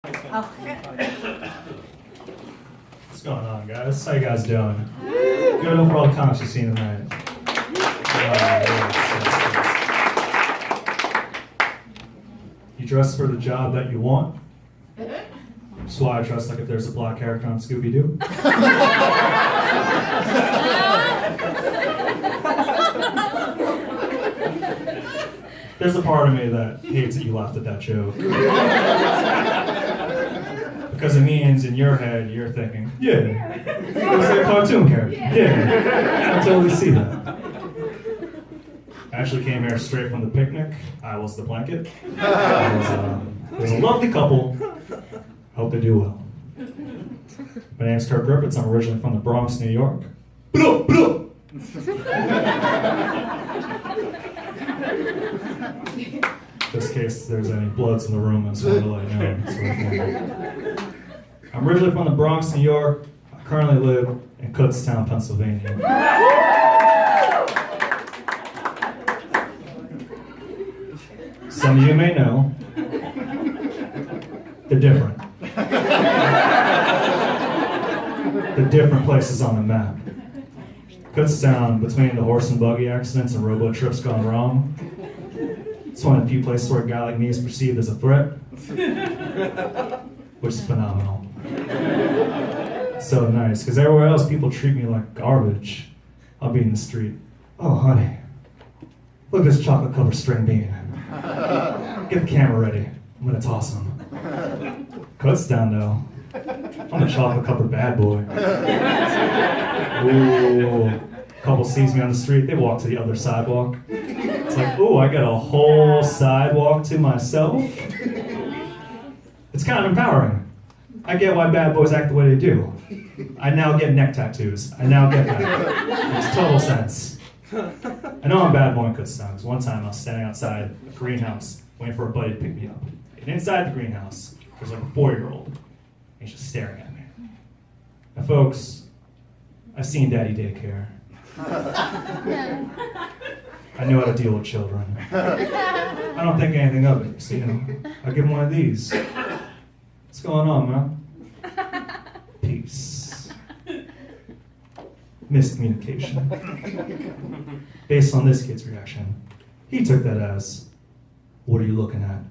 What's going on, guys? How you guys doing? Good overall comics you've seen tonight. You dress for the job that you want. That's why I dress like if there's a black character on Scooby-Doo. There's a part of me that hates that you laughed at that joke. Because it means in your head, you're thinking, yeah, it's like a cartoon character. Yeah, I totally see that. I actually came here straight from the picnic. I was the blanket. It was a lovely couple. Hope they do well. My name's Kirk Griffiths. I'm originally from the Bronx, New York. Just in case there's any bloods in the room, I just wanted to let you know. I'm originally from the Bronx, New York. I currently live in Kutztown, Pennsylvania. Some of you may know, they're different. They're different places on the map. Kutztown, between the horse and buggy accidents and robo trips gone wrong, it's one of the few places where a guy like me is perceived as a threat, which is phenomenal. So nice, because everywhere else people treat me like garbage. I'll be in the street. Oh, honey, look at this chocolate covered string bean. Get the camera ready. I'm gonna toss him. Kutztown, though. I'm a chocolate covered bad boy. Ooh. Couple sees me on the street, they walk to the other sidewalk. It's like, ooh, I got a whole sidewalk to myself. It's kind of empowering. I get why bad boys act the way they do. I now get neck tattoos. I now get that. Makes total sense. I know I'm a bad boy in Kutztown, because one time I was standing outside a greenhouse waiting for a buddy to pick me up. And inside the greenhouse, there's like a 4-year-old. And he's just staring at me. Now folks, I've seen daddy daycare. I know how to deal with children. I don't think anything of it, so I give him one of these. What's going on, man? Peace. Miscommunication. Based on this kid's reaction, he took that as, what are you looking at?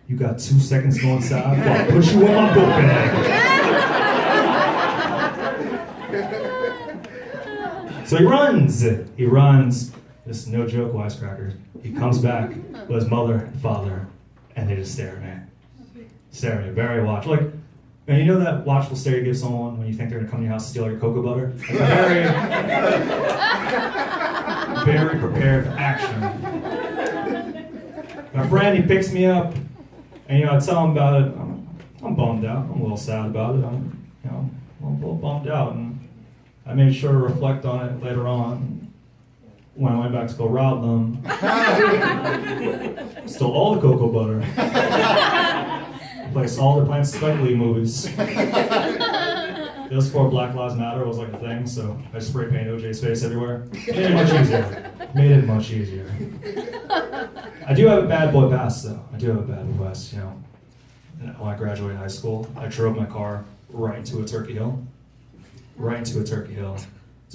You got 2 seconds to go inside before I put you in my book bag. So he runs. This is no joke, Wisecrackers. He comes back with his mother and father, and they just stare at me. Stare at me, very watchful. Like, and you know that watchful stare you give someone when you think they're gonna come to your house and steal your cocoa butter? Like very prepared for action. My friend, he picks me up, and I tell him about it. I'm bummed out. I'm a little sad about it. I'm a little bummed out, and I made sure to reflect on it later on when I went back to go rob them. Stole all the cocoa butter. Replaced all the Plants Spike Lee movies. It was before Black Lives Matter was like a thing, so I spray painted OJ's face everywhere. Made it much easier. I do have a bad boy past, though. I do have a bad boy past, When I graduated high school, I drove my car right into a turkey hill. To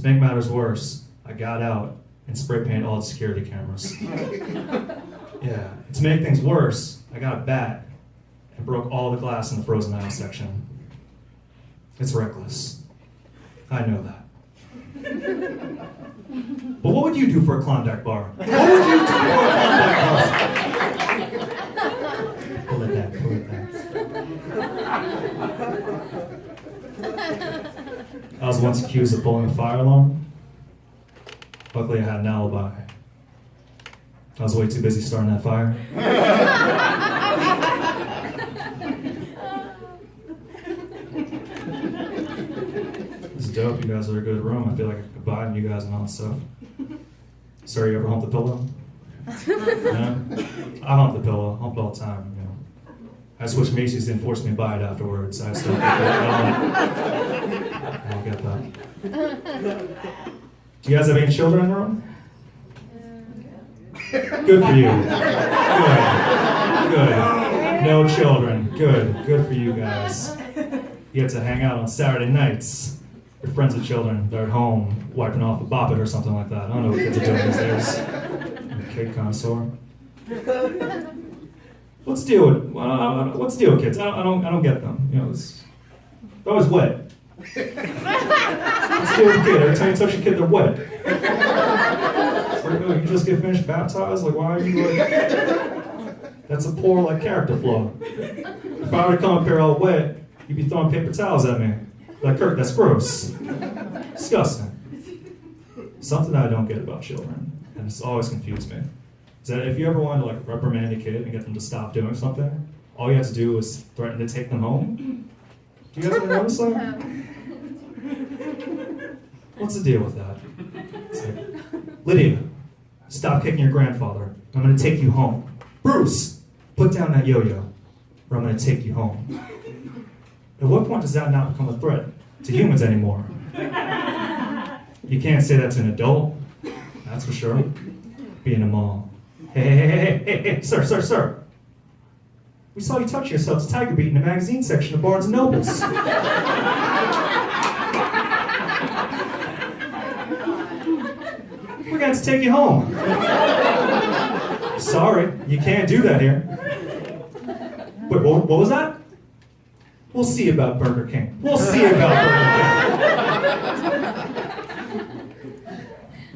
make matters worse, I got out and spray painted all the security cameras. Yeah. To make things worse, I got a bat and broke all the glass in the frozen aisle section. It's reckless. I know that. But what would you do for a Klondike bar? What would you do for a Klondike bar? Pull it back. I was once accused of pulling a fire alarm. Luckily, I had an alibi. I was way too busy starting that fire. This is dope. You guys are a good room. I feel like I could vibe you guys and all that stuff. Sorry, you ever hump the pillow? Yeah? I hump the pillow. Hump it all the time. I switched Macy's, didn't force me to buy it afterwards. I still get that. I don't get that. Do you guys have any children in the room? Good for you. Good. No children. Good for you guys. You get to hang out on Saturday nights. Your friends with children, they're at home wiping off a bop it or something like that. I don't know what kids are doing these days. I'm a kid connoisseur. What's the deal with kids? I don't get them. You know, they're always wet. What's the deal with a kid? Every time you touch a kid, they're wet. It's like, oh, you just get finished baptized? Like, why are you like... That's a poor, like, character flaw. If I were to come up here all wet, you'd be throwing paper towels at me. Like, Kirk, that's gross. Disgusting. Something I don't get about children, and it's always confused me, is that if you ever wanted to, like, reprimand a kid and get them to stop doing something, all you have to do is threaten to take them home. Do you guys ever notice that? What's the deal with that? It's like, Lydia, stop kicking your grandfather. I'm going to take you home. Bruce, put down that yo-yo, or I'm going to take you home. At what point does that not become a threat to humans anymore? You can't say that to an adult, that's for sure. Be in a mall. Hey, sir. We saw you touch yourself to Tiger Beat in the magazine section of Barnes & Nobles. We're going to take you home. Sorry, you can't do that here. Wait, what was that? We'll see about Burger King. We'll see about Burger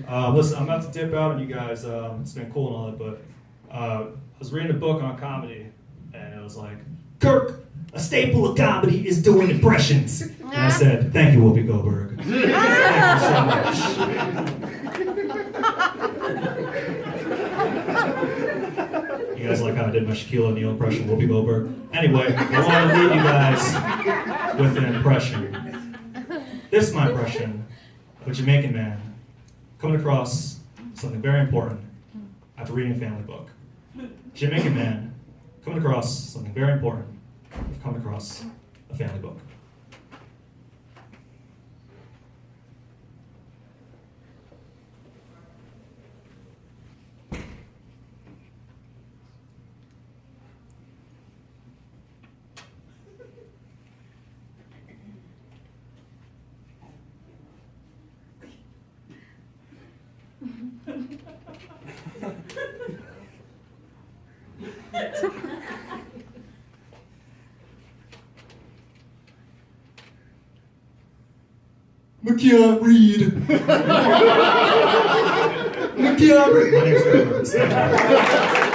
King. Listen, I'm about to dip out on you guys. It's been cool and all that, but I was reading a book on comedy, and it was like, Kirk, a staple of comedy is doing impressions. And I said, thank you, Whoopi Goldberg. Thank you so much. You guys like how I did my Shaquille O'Neal impression, Whoopi Goldberg? Anyway, I want to leave you guys with an impression. This is my impression of a Jamaican man coming across something very important after reading a family book. Jamaican man coming across something very important after coming across a family book. I can't read. I can't read. My name's Edward.